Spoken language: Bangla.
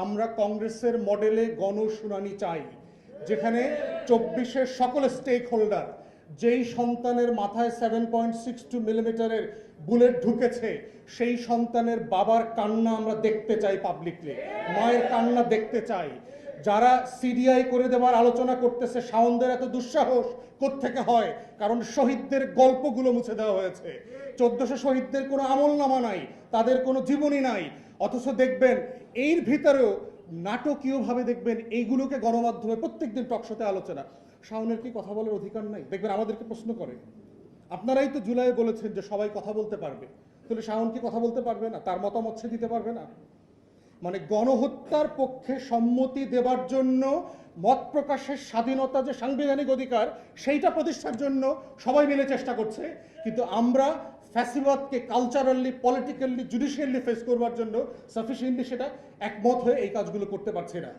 আমরা কংগ্রেসের মডেলে গণশুনানি চাই, যেখানে 24-এর সকল স্টেক হোল্ডার, যেই সন্তানের মাথায় 7.62 মিলিমিটারের বুলেট ঢুকেছে সেই সন্তানের বাবার কান্না আমরা দেখতে চাই, পাবলিকলি মায়ের কান্না দেখতে চাই। যারা সিডিআই করে দেওয়ার আলোচনা করতেছে, শাওনদের এত দুঃসাহস কোত্থেকে হয়? কারণ শহীদদের গল্পগুলো মুছে দেওয়া হয়েছে। 1400 শহীদদের কোনো আমলনামা নাই, তাদের কোনো জীবনী নাই, অথচ দেখবেন এর ভিতরেও নাটকীয়ভাবে দেখবেন এইগুলোকে গণমাধ্যমে প্রত্যেকদিন টকশোতে আলোচনা। শাওনের কি কথা বলার অধিকার নাই? দেখবেন আমাদেরকে প্রশ্ন করে, আপনারাই তো জুলাই বলেছেন যে সবাই কথা বলতে পারবে, তাহলে শাওন কি কথা বলতে পারবে না? তার মতামত সে দিতে পারবে না? মানে গণহত্যার পক্ষে সম্মতি দেবার জন্য মত প্রকাশের স্বাধীনতা যে সাংবিধানিক অধিকার, সেইটা প্রতিষ্ঠার জন্য সবাই মিলে চেষ্টা করছে, কিন্তু আমরা ফ্যাসিবাদকে কালচারালি, পলিটিক্যালি, জুডিশিয়ালি ফেস করবার জন্য সাফিসিয়েন্টলি সেটা একমত হয়ে এই কাজগুলো করতে পারছি না।